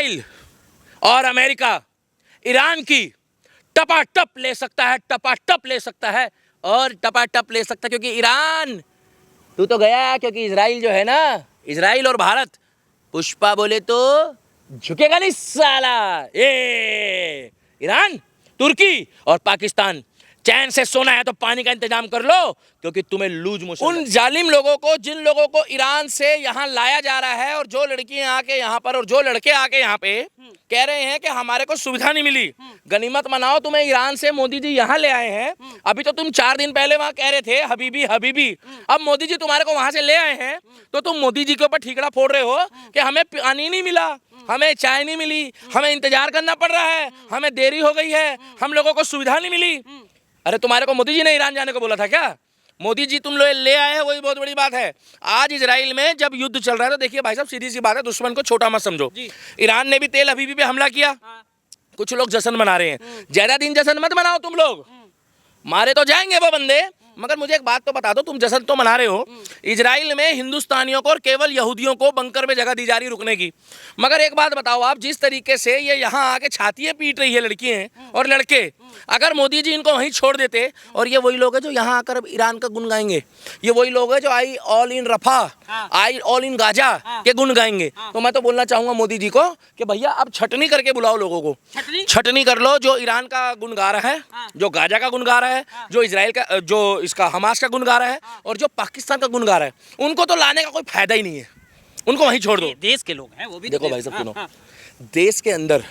Israel और America Iran की टपाटप ले सकता है, टपाटप ले सकता है और टपाटप ले सकता है, क्योंकि ईरान तू तो गया, क्योंकि इजराइल जो है ना, इजराइल और भारत पुष्पा बोले तो झुकेगा नहीं साला। ये ईरान, तुर्की और पाकिस्तान चैन से सोना है तो पानी का इंतजाम कर लो, क्योंकि तुम्हें लूज मोशन। उन जालिम लोगों को, जिन लोगों को ईरान से यहाँ लाया जा रहा है और जो लड़कियां आके यहाँ पर और जो लड़के आके यहाँ पे कह रहे हैं कि हमारे को सुविधा नहीं मिली, गनीमत मनाओ, तुम्हें ईरान से मोदी जी यहाँ ले आए हैं। अभी तो तुम 4 दिन पहले वहां कह रहे थे हबीबी हबीबी, अब मोदी जी तुम्हारे को वहां से ले आए हैं तो तुम मोदी जी के ऊपर ठीकरा फोड़ रहे हो कि हमें पानी नहीं मिला, हमें चाय नहीं मिली, हमें इंतजार करना पड़ रहा है, हमें देरी हो गई है, हम लोगों को सुविधा नहीं मिली। अरे तुम्हारे को मोदी जी ने ईरान जाने को बोला था क्या? मोदी जी तुम लोग ले आए हैं, वही बहुत बड़ी बात है। आज इजराइल में जब युद्ध चल रहा है तो देखिए भाई साहब, सीधी सी बात है, दुश्मन को छोटा मत समझो। ईरान ने भी तेल अभी पे हमला किया, कुछ लोग जश्न मना रहे हैं, ज्यादा दिन जश्न मत मनाओ तुम लोग, मारे तो जाएंगे वो बंदे, मगर मुझे एक बात तो बता दो, तुम जश्न तो मना रहे हो, इजराइल में हिंदुस्तानियों को और केवल यहूदियों को बंकर में जगह दी जा रही रुकने की, मगर एक बात बताओ आप, जिस तरीके से ये यहाँ आके छातियां पीट रही है लड़कियां और लड़के, अगर मोदी जी इनको वहीं छोड़ देते, और ये वही लोग हैं जो यहाँ आकर ईरान का गुन गाएंगे, ये वही लोग हैं जो eyes all on Rafah, eyes all on Gaza के गुन गाएंगे। तो मैं तो बोलना चाहूंगा मोदी जी को कि भैया अब छटनी करके बुलाओ लोगों को, छटनी कर लो, जो ईरान का गुन गा रहा है, जो गाजा का गुन गा रहा है, जो इजराइल का, जो इसका हमास का गुन गा रहा है और जो पाकिस्तान का गुन गा रहा है, उनको तो लाने का कोई फायदा ही नहीं है, उनको वहीं छोड़ दो। देश के लोग हैं वो भी, देखो भाई साहब सुनो, देश के अंदर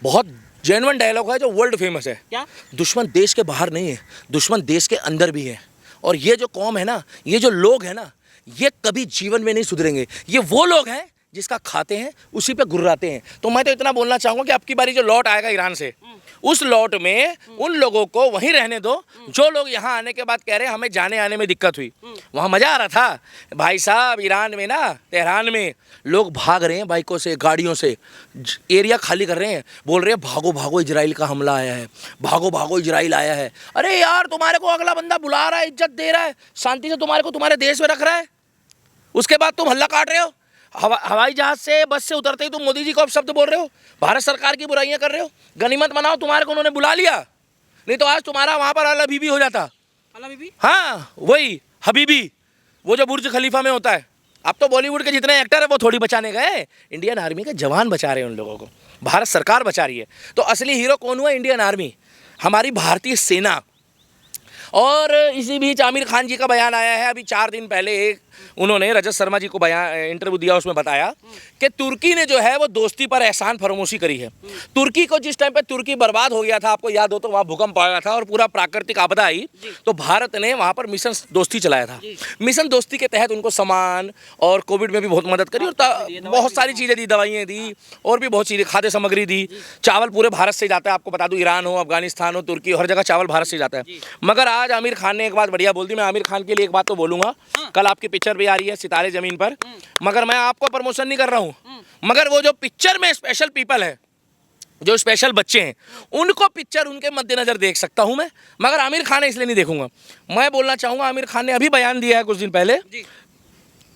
बहुत जेन्युइन डायलॉग है जो वर्ल्ड फेमस है, क्या? दुश्मन देश के बाहर नहीं है, दुश्मन देश के अंदर भी है। और ये जो कौम है ना, ये जो लोग हैं ना, ये कभी जीवन में नहीं सुधरेंगे। ये वो लोग हैं जिसका खाते हैं उसी पे गुर्राते हैं। तो मैं तो इतना बोलना चाहूंगा कि अब की बारी जो लौट आएगा ईरान से, उस लौट में उन लोगों को वहीं रहने दो जो लोग यहाँ आने के बाद कह रहे हैं हमें जाने आने में दिक्कत हुई। वहाँ मज़ा आ रहा था भाई साहब, ईरान में ना, तेहरान में लोग भाग रहे हैं बाइकों से, गाड़ियों से, एरिया खाली कर रहे हैं, बोल रहे हैं भागो भागो इजराइल का हमला आया है, भागो भागो इजराइल आया है। अरे यार, तुम्हारे को अगला बंदा बुला रहा है, इज्जत दे रहा है, शांति से तुम्हारे को तुम्हारे देश में रख रहा है, उसके बाद तुम हल्ला काट रहे हो। हवाई जहाज से, बस से उतरते ही तुम मोदी जी को अपशब्द बोल रहे हो, भारत सरकार की बुराइयां कर रहे हो। गनीमत मनाओ, तुम्हारे को उन्होंने बुला लिया, नहीं तो आज तुम्हारा वहां पर अल हबीबी हो जाता। अल हबीबी? हाँ वही हबीबी, वो जो बुर्ज खलीफा में होता है। अब तो बॉलीवुड के जितने एक्टर है वो थोड़ी बचाने गए, इंडियन आर्मी के जवान बचा रहे हैं उन लोगों को, भारत सरकार बचा रही है। तो असली हीरो कौन हुआ? इंडियन आर्मी, हमारी भारतीय सेना। और इसी बीच आमिर खान जी का बयान आया है अभी 4 दिन पहले, उन्होंने रजत शर्मा जी को बयान इंटरव्यू दिया, उसमें बताया कि तुर्की ने जो है वो दोस्ती पर एहसान फरामोशी करी है। तुर्की को जिस टाइम पे तुर्की बर्बाद हो गया था, आपको याद हो तो, वहाँ भूकंप आया था और पूरा प्राकृतिक आपदा आई, तो भारत ने वहाँ पर मिशन दोस्ती चलाया था। मिशन दोस्ती के तहत उनको सामान और कोविड में भी बहुत मदद करी और बहुत सारी चीज़ें दी, दवाइयाँ दी और भी बहुत चीज़ें, खाद्य सामग्री दी। चावल पूरे भारत से जाता है, आपको बता दूँ, ईरान हो, अफगानिस्तान हो, तुर्की, हर जगह चावल भारत से जाता है। मगर आज आमिर खान ने एक बात बढ़िया बोल दी। मैं आमिर खान के लिए एक बात तो बोलूँगा, कल आपकी पिक्चर भी आ रही है सितारे ज़मीन पर, मगर मैं आपको प्रमोशन नहीं कर रहा हूँ, मगर वो जो पिक्चर में स्पेशल पीपल है, जो स्पेशल बच्चे हैं, उनको पिक्चर उनके मद्देनजर देख सकता हूं मैं, मगर आमिर खान है इसलिए नहीं देखूंगा। मैं बोलना चाहूंगा, आमिर खान ने अभी बयान दिया है कुछ दिन पहले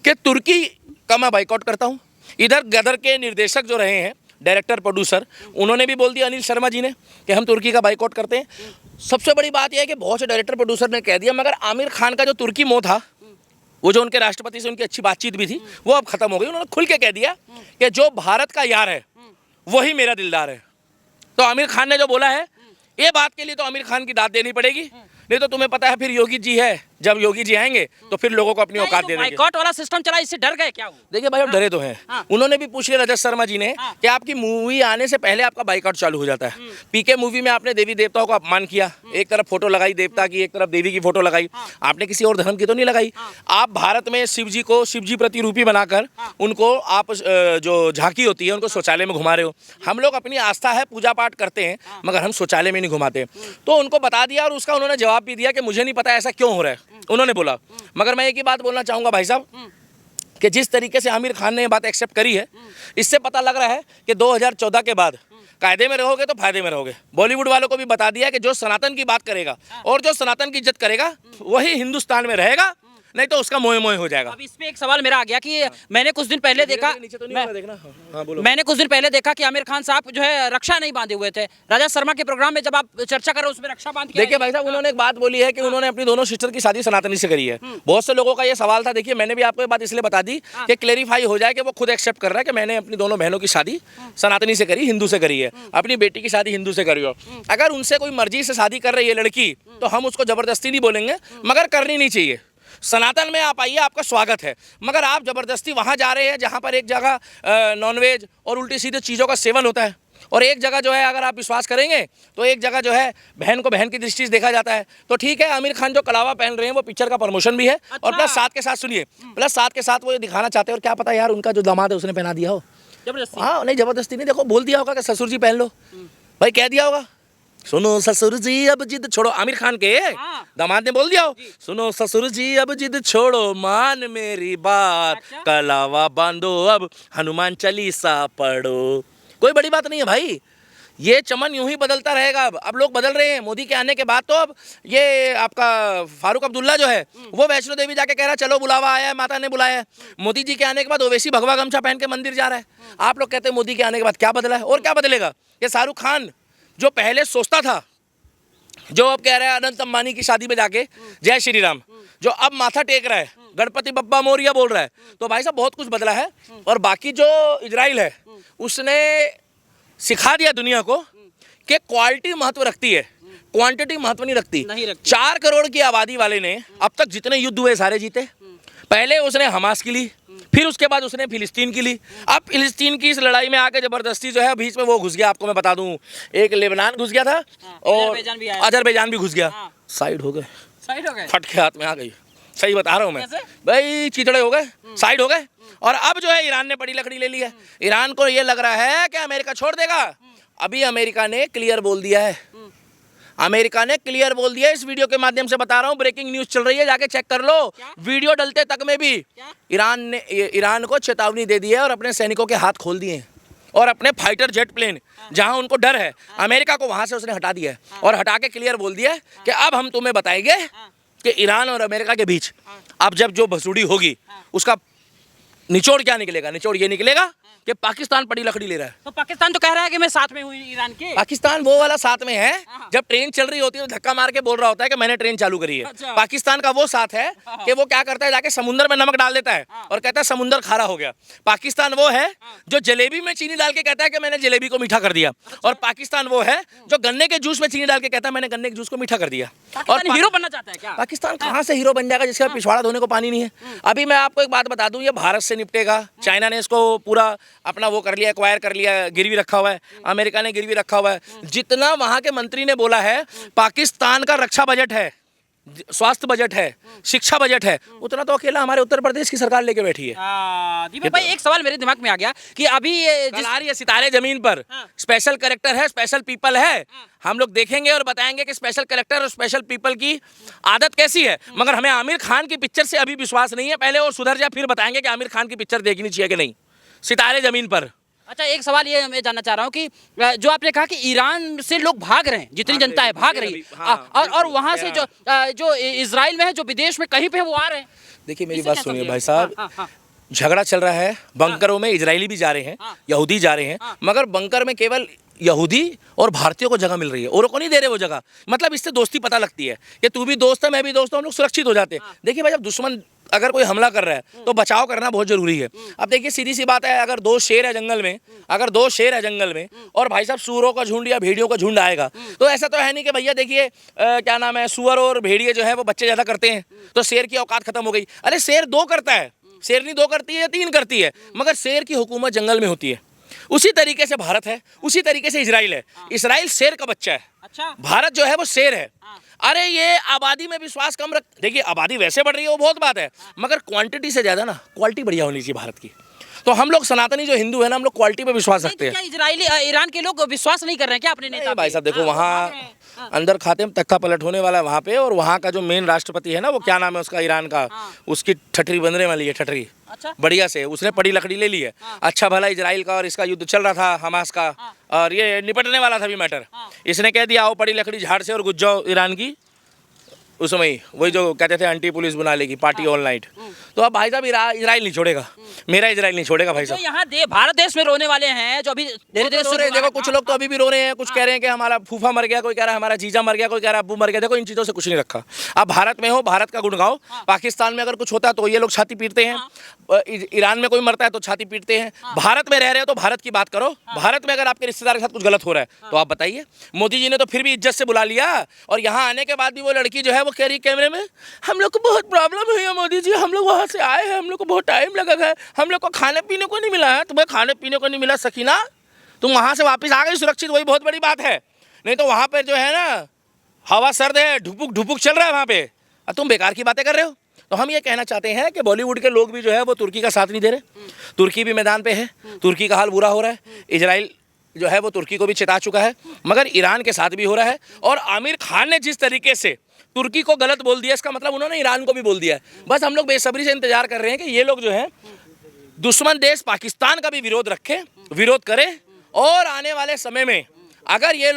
कि तुर्की का मैं बाइकआउट करता हूं। इधर गदर के निर्देशक जो रहे हैं, डायरेक्टर प्रोड्यूसर, उन्होंने भी बोल दिया, अनिल शर्मा जी ने, कि हम तुर्की का बाइकआउट करते हैं। सबसे बड़ी बात यह है कि बहुत से डायरेक्टर प्रोड्यूसर ने कह दिया, मगर आमिर खान का जो तुर्की मोह था, वो जो उनके राष्ट्रपति से उनकी अच्छी बातचीत भी थी, वो अब खत्म हो गई। उन्होंने खुल के कह दिया कि जो भारत का यार है वही मेरा दिलदार है। तो आमिर खान ने जो बोला है, ये बात के लिए तो आमिर खान की दाद देनी पड़ेगी, नहीं तो तुम्हें पता है फिर योगी जी है, जब योगी जी आएंगे तो फिर लोगों को अपनी औकात दे देंगे। बाइकआउट वाला सिस्टम चला, इससे डर गए क्या? देखिए भाई, अब डरे तो हैं। उन्होंने भी पूछ लिया रजत शर्मा जी ने कि आपकी मूवी आने से पहले आपका बाइकआउट चालू हो जाता है। पीके मूवी में आपने देवी देवताओं का अपमान किया, एक तरफ फोटो लगाई देवता की, एक तरफ देवी की फोटो लगाई, आपने किसी और धर्म की तो नहीं लगाई। आप भारत में शिव जी को शिव जी प्रतिरूपी बनाकर उनको आप जो झांकी होती है उनको शौचालय में घुमा रहे हो। हम लोग अपनी आस्था है, पूजा पाठ करते हैं, मगर हम शौचालय में नहीं घुमाते। तो उनको बता दिया और उसका उन्होंने जवाब भी दिया कि मुझे नहीं पता ऐसा क्यों हो रहा है, उन्होंने बोला। मगर मैं एक ही बात बोलना चाहूंगा भाई साहब, कि जिस तरीके से आमिर खान ने ये बात एक्सेप्ट करी है, इससे पता लग रहा है कि 2014 के बाद कायदे में रहोगे तो फायदे में रहोगे। बॉलीवुड वालों को भी बता दिया कि जो सनातन की बात करेगा और जो सनातन की इज्जत करेगा वही हिंदुस्तान में रहेगा, नहीं तो उसका मोए मोए हो जाएगा। अब इसमें एक सवाल मेरा आ गया कि मैंने कुछ दिन पहले देखा, नीचे तो नहीं होगा, देखना। हाँ बोलो। मैंने कुछ दिन पहले देखा कि आमिर खान साहब जो है रक्षा नहीं बांधे हुए थे। राजा शर्मा के प्रोग्राम में जब आप चर्चा कर रहे हो उसमें रक्षा बांध के देखिए भाई साहब, उन्होंने एक बात बोली है कि उन्होंने अपनी दोनों सिस्टर की शादी सनातनी से करी है। बहुत से लोगों का ये सवाल था। देखिए मैंने भी आपको ये बात इसलिए बता दी कि क्लेरिफाई हो जाए कि वो खुद एक्सेप्ट कर रहा है कि मैंने अपनी दोनों बहनों की शादी सनातनी से करी, हिंदू से करी है। अपनी बेटी की शादी हिंदू से करी हो। अगर उनसे कोई मर्जी से शादी कर रही है लड़की तो हम उसको जबरदस्ती नहीं बोलेंगे, मगर करनी नहीं चाहिए। सनातन में आप आइए, आपका स्वागत है, मगर आप जबरदस्ती वहाँ जा रहे हैं जहाँ पर एक जगह नॉनवेज और उल्टी सीधे चीज़ों का सेवन होता है, और एक जगह जो है अगर आप विश्वास करेंगे तो एक जगह जो है बहन को बहन की दृष्टि से देखा जाता है। तो ठीक है, आमिर खान जो कलावा पहन रहे हैं वो पिक्चर का प्रमोशन भी है। और प्लस साथ के साथ सुनिए, प्लस साथ के साथ वो ये दिखाना चाहते हैं, और क्या पता यार उनका जो दामाद है उसने पहना दिया हो। जबरदस्ती? हाँ नहीं, जबरदस्ती नहीं, देखो बोल दिया होगा कि ससुर जी पहन लो, भाई कह दिया होगा सुनो ससुर जी अब जिद छोड़ो, आमिर खान के दामाद ने बोल दिया हो, सुनो ससुर जी अब जिद छोड़ो, मान मेरी बात, कलावा बांधो अब, हनुमान चालीसा पढ़ो। कोई बड़ी बात नहीं है भाई, ये चमन यूं ही बदलता रहेगा। अब लोग बदल रहे हैं मोदी के आने के बाद। तो अब ये आपका फारूक अब्दुल्ला जो है वो वैष्णो देवी जाके कह रहा है चलो बुलावा आया है, माता ने बुलाया है। मोदी जी के आने के बाद ओवैसी भगवा गमछा पहन के मंदिर जा रहा है। आप लोग कहते हैं मोदी के आने के बाद क्या बदला है, और क्या बदलेगा। ये शाहरुख खान जो पहले सोचता था, जो अब कह रहा है अनंत अंबानी की शादी में जाके जय श्री राम, जो अब माथा टेक रहा है गणपति बप्पा मोरिया बोल रहा है, तो भाई साहब बहुत कुछ बदला है। और बाकी जो इजराइल है उसने सिखा दिया दुनिया को कि क्वालिटी महत्व रखती है, क्वांटिटी महत्व नहीं रखती। 4 करोड़ की आबादी वाले ने अब तक जितने युद्ध हुए सारे जीते। पहले उसने हमास की ली, फिर उसके बाद उसने फिलिस्तीन की ली। अब फिलिस्तीन की इस लड़ाई में आके जबरदस्ती जो है बीच में वो घुस गया। आपको मैं बता दूं, एक लेबनान घुस गया था और अजरबैजान भी घुस गया। साइड हो गए, फट के हाथ में आ गई। सही बता रहा हूँ मैं भाई, चितड़े हो गए, साइड हो गए। और अब जो है ईरान ने बड़ी लकड़ी ले ली है। ईरान को ये लग रहा है कि अमेरिका छोड़ देगा। अभी अमेरिका ने क्लियर बोल दिया है, अमेरिका ने क्लियर बोल दिया है। इस वीडियो के माध्यम से बता रहा हूँ, ब्रेकिंग न्यूज चल रही है, जाके चेक कर लो। वीडियो डलते तक में भी ईरान ने ईरान को चेतावनी दे दी है और अपने सैनिकों के हाथ खोल दिए हैं, और अपने फाइटर जेट प्लेन जहां उनको डर है अमेरिका को, वहां से उसने हटा दिया है। और हटा के क्लियर बोल दिया है कि अब हम तुम्हें बताएंगे कि ईरान और अमेरिका के बीच अब जब जो भसुड़ी होगी उसका निचोड़ क्या निकलेगा। निचोड़ ये निकलेगा कि पाकिस्तान बड़ी लकड़ी ले रहा है। तो पाकिस्तान तो कह रहा है कि मैं साथ में हूँ ईरान के। पाकिस्तान वो वाला साथ में है, जब ट्रेन चल रही होती है तो धक्का मार के बोल रहा होता है कि मैंने ट्रेन चालू करी है। अच्छा। पाकिस्तान का वो साथ है कि वो क्या करता है, जाके समुद्र में नमक डाल देता है और कहता है समुद्र खारा हो गया। पाकिस्तान वो है जो जलेबी में चीनी डाल के कहता है कि मैंने जलेबी को मीठा कर दिया। और पाकिस्तान वो है जो गन्ने के जूस में चीनी डाल के कहता है मैंने गन्ने के जूस को मीठा कर दिया। और हीरो बनना चाहता है क्या? पाकिस्तान कहाँ से हीरो बन जाएगा जिसका पिछवाड़ा धोने को पानी नहीं है। अभी मैं आपको एक बात बता दूं, ये भारत से निपटेगा। चाइना ने इसको पूरा अपना वो कर लिया, एक्वायर कर लिया, गिरवी रखा हुआ है। अमेरिका ने गिरवी रखा हुआ है। जितना वहां के मंत्री ने बोला है पाकिस्तान का रक्षा बजट है, स्वास्थ्य बजट है, शिक्षा बजट है, उतना तो अकेला हमारे उत्तर प्रदेश की सरकार लेके बैठी है। दीपक भाई एक सवाल मेरे दिमाग में आ गया कि अभी जिस आ रही है सितारे जमीन पर, स्पेशल करेक्टर है, स्पेशल पीपल है। हम लोग देखेंगे और बताएंगे कि स्पेशल करेक्टर और स्पेशल पीपल की आदत कैसी है। मगर हमें आमिर खान की पिक्चर से अभी विश्वास नहीं है। पहले और सुधर जाए फिर बताएंगे कि आमिर खान की पिक्चर देखनी चाहिए कि नहीं। सितारे जमीन पर। अच्छा एक सवाल ये मैं जानना चाह रहा हूँ कि जो आपने कहा कि ईरान से लोग भाग रहे हैं, जितनी जनता है भाग रही है, और वहाँ से जो इजराइल में है, जो विदेश में कहीं पे वो आ रहे हैं। देखिए मेरी बात सुनिए भाई साहब, झगड़ा चल रहा है बंकरों में। इजरायली भी जा रहे हैं, यहूदी जा रहे हैं, मगर बंकर में केवल यहूदी और भारतीयों को जगह मिल रही है, औरों को नहीं दे रहे वो जगह। मतलब इससे दोस्ती पता लगती है कि तू भी दोस्त है, मैं भी दोस्त हूँ, हम लोग सुरक्षित हो जाते हैं। देखिए भाई, जब दुश्मन अगर कोई हमला कर रहा है तो बचाव करना बहुत जरूरी है। अब देखिए सीधी सी बात है, अगर 2 शेर है जंगल में, अगर 2 शेर है जंगल में और भाई साहब सूअरों का झुंड या भेड़ियों का झुंड आएगा, तो ऐसा तो है नहीं कि भैया देखिए क्या नाम है, सूअर और भेड़िए जो है वो बच्चे ज्यादा करते हैं तो शेर की औकात खत्म हो गई। अरे शेर 2 करता है, शेरनी 2 करती है या 3 करती है, मगर शेर की हुकूमत जंगल में होती है। उसी तरीके से भारत है, उसी तरीके से इजराइल है। इजराइल शेर का बच्चा है। अच्छा। भारत जो है वो शेर है। अरे ये आबादी में विश्वास कम रख, देखिए आबादी वैसे बढ़ रही है वो बहुत बात है, मगर क्वांटिटी से ज्यादा ना क्वालिटी बढ़िया होनी चाहिए भारत की। तो हम लोग सनातनी जो हिंदू है ना, हम लोग क्वालिटी पे विश्वास रखते हैं। क्या इजरायली ईरान के लोग विश्वास नहीं कर रहे हैं क्या अपने नेता? भाई साहब देखो, वहाँ अंदर खाते में तख्ता पलट होने वाला है वहाँ पे, और वहाँ का जो मेन राष्ट्रपति है ना, वो क्या नाम है उसका, ईरान का, उसकी ठठरी बंधने वाली है, ठठरी। अच्छा। बढ़िया से उसने बड़ी लकड़ी ले ली है। अच्छा भला इजराइल का और इसका युद्ध चल रहा था, हमास का, और ये निपटने वाला था भी मैटर। इसने कह दिया आओ बड़ी लकड़ी झाड़ से और गुज जाओ ईरान की उसमें ही वही जो कहते थे एंटी पुलिस बुला लेगी पार्टी ऑल नाइट। तो अब भाई साहब इजराइल नहीं छोड़ेगा, मेरा इजराइल नहीं छोड़ेगा भाई जो साहब। यहाँ भारत देश में रोने वाले हैं, जो अभी धीरे धीरे रो रहे हैं, देखो कुछ लोग तो अभी भी रो रहे हैं, कुछ कह रहे हैं कि हमारा फूफा मर गया, कोई कह रहा है हमारा जीजा मर गया, कोई कह रहा है अब्बू मर गया। देखो इन चीज़ों से कुछ नहीं रखा। आप भारत में हो, भारत का गुण गाओ। पाकिस्तान में अगर कुछ होता है तो ये लोग छाती पीटते हैं, ईरान में कोई मरता है तो छाती पीटते हैं। भारत में रह रहे हो तो भारत की बात करो। भारत में अगर आपके रिश्तेदार के साथ कुछ गलत हो रहा है तो आप बताइए। मोदी जी ने तो फिर भी इज्जत से बुला लिया, और यहाँ आने के बाद भी वो लड़की जो है वो कह रही कैमरे में, हम लोग को बहुत प्रॉब्लम हुई है मोदी जी, हम लोग वहाँ से आए हैं, हम लोग को बहुत टाइम लगा है, हम लोग को खाने पीने को नहीं मिला है। तुम्हें खाने पीने को नहीं मिला सकीना, तुम वहाँ से वापस आ गई सुरक्षित, वही बहुत बड़ी बात है। नहीं तो वहाँ पर जो है ना हवा सर्द है, ढुपुक ढुपुक चल रहा है वहाँ पे, और तुम बेकार की बातें कर रहे हो। तो हम ये कहना चाहते हैं कि बॉलीवुड के लोग भी जो है वो तुर्की का साथ नहीं दे रहे। तुर्की भी मैदान पे है, तुर्की का हाल बुरा हो रहा है। इजराइल जो है वो तुर्की को भी चिता चुका है, मगर ईरान के साथ भी हो रहा है। और आमिर खान ने जिस तरीके से तुर्की को गलत बोल दिया, इसका मतलब उन्होंने ईरान को भी बोल दिया है। बस हम लोग बेसब्री से इंतजार कर रहे हैं कि ये लोग जो है दुश्मन देश पाकिस्तान का भी विरोध रखें, विरोध करें। और आने वाले समय में अगर ये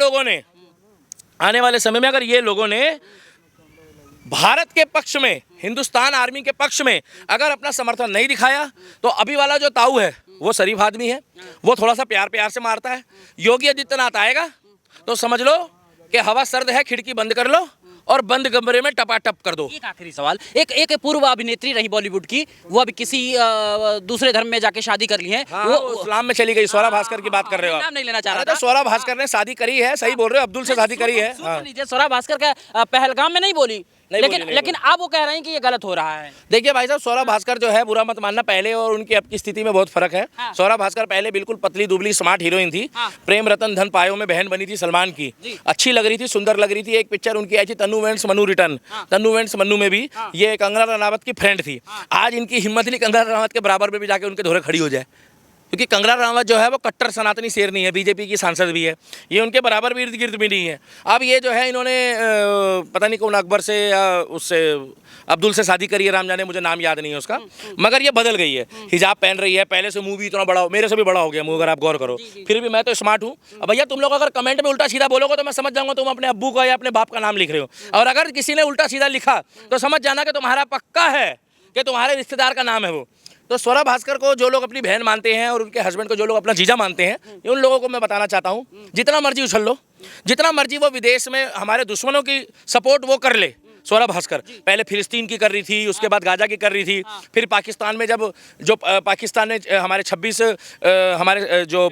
लोगों ने भारत के पक्ष में, हिंदुस्तान आर्मी के पक्ष में अगर अपना समर्थन नहीं दिखाया, तो अभी वाला जो ताऊ है वो शरीफ आदमी है, वो थोड़ा सा प्यार प्यार से मारता है। योगी आदित्यनाथ आएगा तो समझ लो कि हवा सर्द है, खिड़की बंद कर लो और बंद कमरे में टपाटप कर दो। एक आखिरी सवाल, एक पूर्व अभिनेत्री रही बॉलीवुड की, वो अभी किसी दूसरे धर्म में जाके शादी कर ली है। हाँ, वो इस्लाम में चली गई। स्वरा भास्कर की बात कर रहे हो आप? नाम नहीं लेना चाह रहा तो था। स्वरा भास्कर ने शादी करी है, सही बोल रहे हो, अब्दुल से शादी करी है। हाँ। लीजिए, स्वरा भास्कर का पहलगाम में नहीं बोली, लेकिन अब वो कह रहे हैं कि ये गलत हो रहा है। देखिए भाई साहब, स्वरा भास्कर जो है, बुरा मत मानना, पहले और उनकी अब की स्थिति में बहुत फर्क है। हाँ। स्वरा भास्कर पहले बिल्कुल पतली दुबली स्मार्ट हीरोइन थी। हाँ। प्रेम रतन धन पायो में बहन बनी थी सलमान की, अच्छी लग रही थी, सुंदर लग रही थी। एक पिक्चर उनकी आई थी Tanu weds Manu return. Tanu weds Manu में भी ये कंगना रनावत की फ्रेंड थी। आज इनकी हिम्मत नहीं कंगना रनावत के बराबर में भी जाके उनके धोरे खड़ी हो जाए, क्योंकि कंगना रनावत जो है वो कट्टर सनातनी शेरनी है, बीजेपी की सांसद भी है, ये उनके बराबर भी इर्द गिर्द भी नहीं है। अब ये जो है इन्होंने पता नहीं कौन अकबर से या उससे अब्दुल से शादी करी है, राम जाने, मुझे नाम याद नहीं है उसका, मगर ये बदल गई है, हिजाब पहन रही है। पहले से मुंह भी इतना बड़ा, मेरे से भी बड़ा हो गया मुंह, अगर आप गौर करो। फिर भी मैं तो स्मार्ट हूँ। अब भैया तुम लोग अगर कमेंट में उल्टा सीधा बोलोगे तो मैं समझ जाऊँगा तुम अपने अब्बू का या अपने बाप का नाम लिख रहे हो, और अगर किसी ने उल्टा सीधा लिखा तो समझ जाना कि तुम्हारा पक्का है कि तुम्हारे रिश्तेदार का नाम है वो। तो स्वरा भास्कर को जो लोग अपनी बहन मानते हैं और उनके हस्बैंड को जो लोग अपना जीजा मानते हैं, उन लोगों को मैं बताना चाहता हूँ, जितना मर्जी उछल लो, जितना मर्जी वो विदेश में हमारे दुश्मनों की सपोर्ट वो कर ले। स्वरा भास्कर पहले फिलिस्तीन की कर रही थी, उसके बाद गाजा की कर रही थी, फिर पाकिस्तान में जब जो पाकिस्तान ने हमारे 26 हमारे जो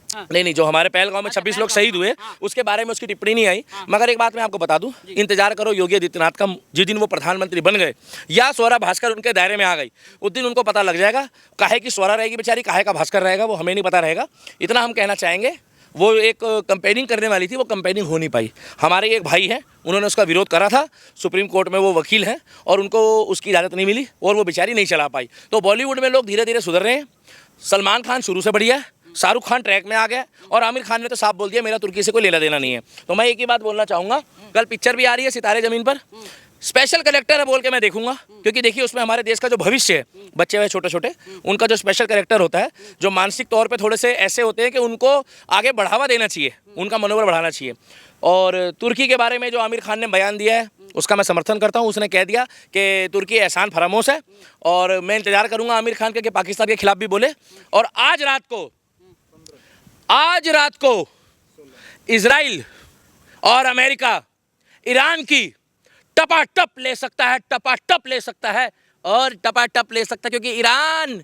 नहीं जो हमारे पहलगांव में 26 लोग शहीद हुए, उसके बारे में उसकी टिप्पणी नहीं आई। मगर एक बात मैं आपको बता दूं, इंतजार करो योगी आदित्यनाथ का, जिस दिन वो प्रधानमंत्री बन गए या स्वरा भास्कर उनके दायरे में आ गई, उस दिन उनको पता लग जाएगा काहे की स्वरा रहेगी बेचारी, काहे का भास्कर रहेगा, वो हमें नहीं पता रहेगा। इतना हम कहना चाहेंगे। वो एक कंपेयरिंग करने वाली थी, वो कंपेयरिंग हो नहीं पाई। हमारे एक भाई हैं, उन्होंने उसका विरोध करा था, सुप्रीम कोर्ट में वो वकील हैं, और उनको उसकी इजाज़त नहीं मिली और वो बेचारी नहीं चला पाई। तो बॉलीवुड में लोग धीरे धीरे सुधर रहे हैं। सलमान खान शुरू से बढ़िया है, शाहरुख खान ट्रैक में आ गया, और आमिर खान ने तो साफ बोल दिया मेरा तुर्की से कोई लेना देना नहीं है। तो मैं एक ही बात बोलना चाहूँगा, कल पिक्चर भी आ रही है सितारे ज़मीन पर, स्पेशल कलेक्टर है बोल के मैं देखूंगा, क्योंकि देखिए उसमें हमारे देश का जो भविष्य है, बच्चे हुए छोटे छोटे, उनका जो स्पेशल कलेक्टर होता है, जो मानसिक तौर पे थोड़े से ऐसे होते हैं कि उनको आगे बढ़ावा देना चाहिए, उनका मनोबल बढ़ाना चाहिए। और तुर्की के बारे में जो आमिर खान ने बयान दिया है उसका मैं समर्थन करता हूं। उसने कह दिया कि तुर्की एहसान फरामोश है, और मैं इंतजार करूंगा आमिर खान के कि पाकिस्तान के खिलाफ भी बोले। और आज रात को इजराइल और अमेरिका ईरान की टपाटप ले सकता है, टपाटप ले सकता है, और टपाटप ले सकता है, क्योंकि ईरान,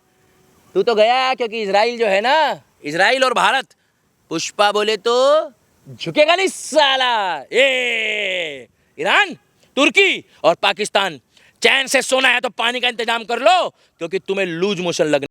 तू तो गया, क्योंकि इजराइल जो है ना, इजराइल और भारत, पुष्पा बोले तो झुकेगा नहीं साला। ए ईरान, तुर्की और पाकिस्तान, चैन से सोना है तो पानी का इंतजाम कर लो, क्योंकि तुम्हें लूज मोशन लगने